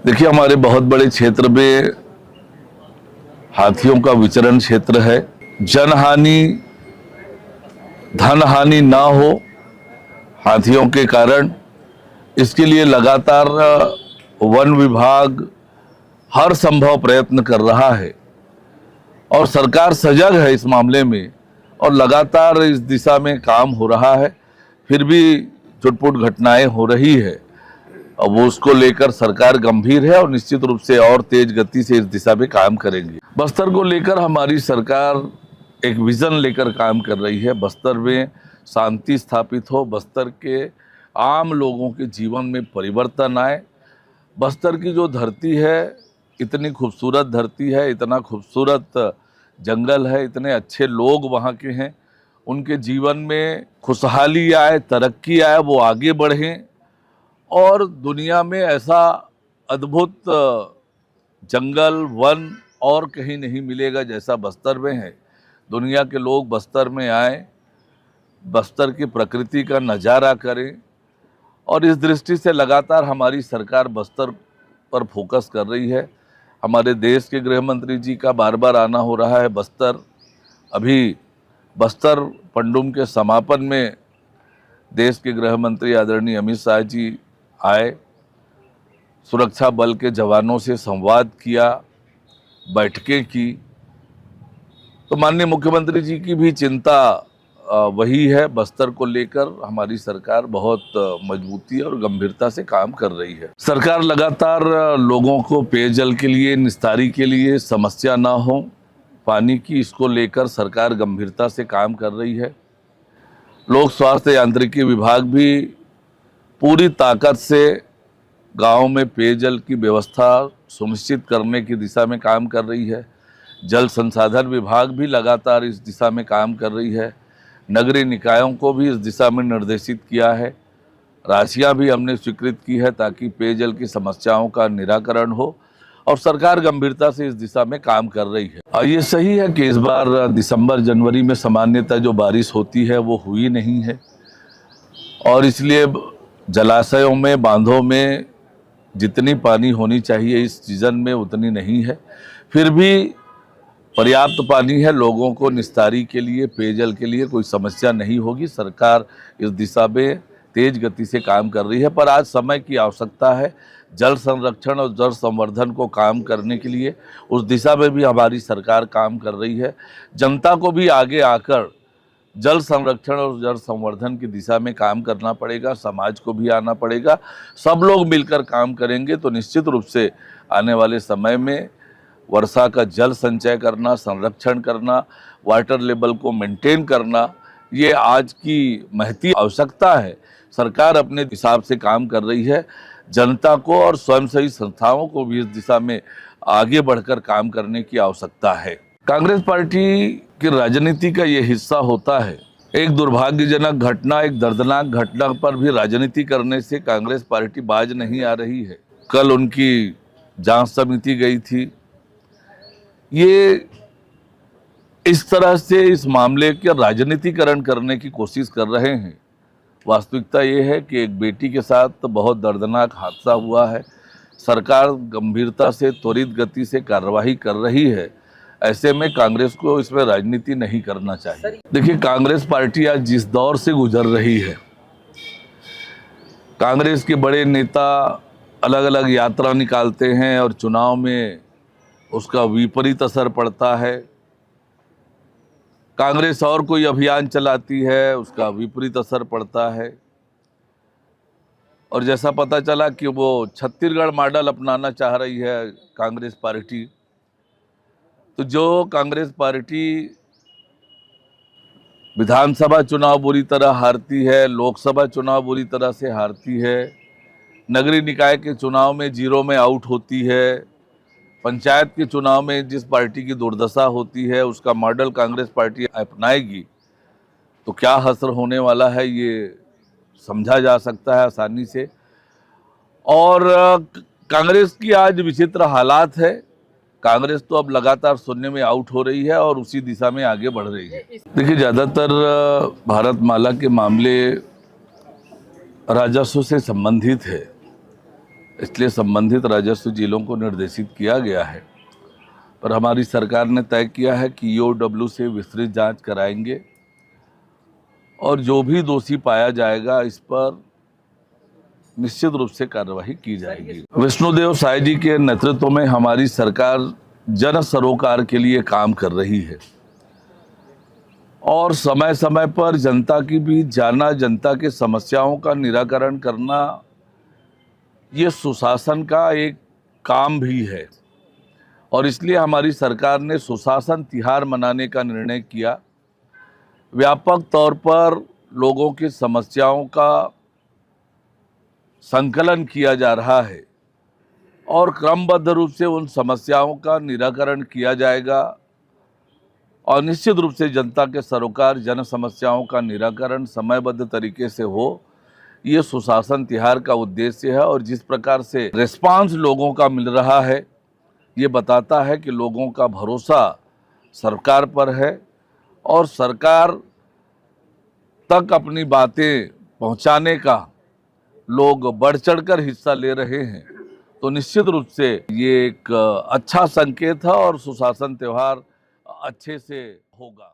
देखिए, हमारे बहुत बड़े क्षेत्र में हाथियों का विचरण क्षेत्र है। जनहानि, धन हानि ना हो हाथियों के कारण, इसके लिए लगातार वन विभाग हर संभव प्रयत्न कर रहा है और सरकार सजग है इस मामले में और लगातार इस दिशा में काम हो रहा है। फिर भी छुटपुट घटनाएं हो रही है और वो उसको लेकर सरकार गंभीर है और निश्चित रूप से और तेज गति से इस दिशा में काम करेंगे। बस्तर को लेकर हमारी सरकार एक विजन लेकर काम कर रही है। बस्तर में शांति स्थापित हो, बस्तर के आम लोगों के जीवन में परिवर्तन आए। बस्तर की जो धरती है, इतनी खूबसूरत धरती है, इतना खूबसूरत जंगल है, इतने अच्छे लोग वहाँ के हैं, उनके जीवन में खुशहाली आए, तरक्की आए, वो आगे बढ़ें और दुनिया में ऐसा अद्भुत जंगल वन और कहीं नहीं मिलेगा जैसा बस्तर में है। दुनिया के लोग बस्तर में आए, बस्तर की प्रकृति का नज़ारा करें और इस दृष्टि से लगातार हमारी सरकार बस्तर पर फोकस कर रही है। हमारे देश के गृह मंत्री जी का बार बार आना हो रहा है बस्तर। अभी बस्तर पंडुम के समापन में देश के गृह मंत्री आदरणीय अमित शाह जी आए, सुरक्षा बल के जवानों से संवाद किया, बैठकें की। तो माननीय मुख्यमंत्री जी की भी चिंता वही है। बस्तर को लेकर हमारी सरकार बहुत मजबूती और गंभीरता से काम कर रही है। सरकार लगातार लोगों को पेयजल के लिए, निस्तारी के लिए समस्या ना हो पानी की, इसको लेकर सरकार गंभीरता से काम कर रही है। लोक स्वास्थ्य यांत्रिकी विभाग भी पूरी ताकत से गांव में पेयजल की व्यवस्था सुनिश्चित करने की दिशा में काम कर रही है। जल संसाधन विभाग भी लगातार इस दिशा में काम कर रही है। नगरीय निकायों को भी इस दिशा में निर्देशित किया है। राशियां भी हमने स्वीकृत की है ताकि पेयजल की समस्याओं का निराकरण हो और सरकार गंभीरता से इस दिशा में काम कर रही है। ये सही है कि इस बार दिसंबर जनवरी में सामान्यतः जो बारिश होती है वो हुई नहीं है और इसलिए जलाशयों में, बांधों में जितनी पानी होनी चाहिए इस सीजन में उतनी नहीं है। फिर भी पर्याप्त पानी है, लोगों को निस्तारी के लिए, पेयजल के लिए कोई समस्या नहीं होगी। सरकार इस दिशा में तेज गति से काम कर रही है, पर आज समय की आवश्यकता है। जल संरक्षण और जल संवर्धन को काम करने के लिए उस दिशा में भी हमारी सरकार काम कर रही है। जनता को भी आगे आकर जल संरक्षण और जल संवर्धन की दिशा में काम करना पड़ेगा, समाज को भी आना पड़ेगा। सब लोग मिलकर काम करेंगे तो निश्चित रूप से आने वाले समय में वर्षा का जल संचय करना, संरक्षण करना, वाटर लेवल को मेंटेन करना, ये आज की महती आवश्यकता है। सरकार अपने हिसाब से काम कर रही है। जनता को और स्वयंसेवी संस्थाओं को भी इस दिशा में आगे बढ़कर काम करने की आवश्यकता है। कांग्रेस पार्टी की राजनीति का ये हिस्सा होता है। एक दुर्भाग्यजनक घटना, एक दर्दनाक घटना पर भी राजनीति करने से कांग्रेस पार्टी बाज नहीं आ रही है। कल उनकी जांच समिति गई थी। ये इस तरह से इस मामले के राजनीतिकरण करने की कोशिश कर रहे हैं। वास्तविकता ये है कि एक बेटी के साथ बहुत दर्दनाक हादसा हुआ है। सरकार गंभीरता से, त्वरित गति से कार्रवाई कर रही है। ऐसे में कांग्रेस को इसमें राजनीति नहीं करना चाहिए। देखिए, कांग्रेस पार्टी आज जिस दौर से गुजर रही है, कांग्रेस के बड़े नेता अलग अलग यात्रा निकालते हैं और चुनाव में उसका विपरीत असर पड़ता है। कांग्रेस और कोई अभियान चलाती है, उसका विपरीत असर पड़ता है। और जैसा पता चला कि वो छत्तीसगढ़ मॉडल अपनाना चाह रही है कांग्रेस पार्टी, तो जो कांग्रेस पार्टी विधानसभा चुनाव बुरी तरह हारती है, लोकसभा चुनाव बुरी तरह से हारती है, नगरीय निकाय के चुनाव में जीरो में आउट होती है, पंचायत के चुनाव में जिस पार्टी की दुर्दशा होती है उसका मॉडल कांग्रेस पार्टी अपनाएगी तो क्या असर होने वाला है ये समझा जा सकता है आसानी से। और कांग्रेस की आज विचित्र हालात है। कांग्रेस तो अब लगातार शून्य में आउट हो रही है और उसी दिशा में आगे बढ़ रही है। देखिए, ज़्यादातर भारतमाला के मामले राजस्व से संबंधित है। इसलिए संबंधित राजस्व जिलों को निर्देशित किया गया है। पर हमारी सरकार ने तय किया है कि ईओडब्ल्यू से विस्तृत जांच कराएंगे और जो भी दोषी पाया जाएगा इस पर निश्चित रूप से कार्रवाई की जाएगी। विष्णुदेव साय जी के नेतृत्व में हमारी सरकार जन सरोकार के लिए काम कर रही है और समय समय पर जनता की भी जाना, जनता के समस्याओं का निराकरण करना ये सुशासन का एक काम भी है और इसलिए हमारी सरकार ने सुशासन तिहार मनाने का निर्णय किया। व्यापक तौर पर लोगों की समस्याओं का संकलन किया जा रहा है और क्रमबद्ध रूप से उन समस्याओं का निराकरण किया जाएगा और निश्चित रूप से जनता के सरोकार, जन समस्याओं का निराकरण समयबद्ध तरीके से हो, ये सुशासन तिहार का उद्देश्य है। और जिस प्रकार से रिस्पांस लोगों का मिल रहा है ये बताता है कि लोगों का भरोसा सरकार पर है और सरकार तक अपनी बातें पहुंचाने का लोग बढ़ चढ़कर हिस्सा ले रहे हैं। तो निश्चित रूप से ये एक अच्छा संकेत है और सुशासन त्योहार अच्छे से होगा।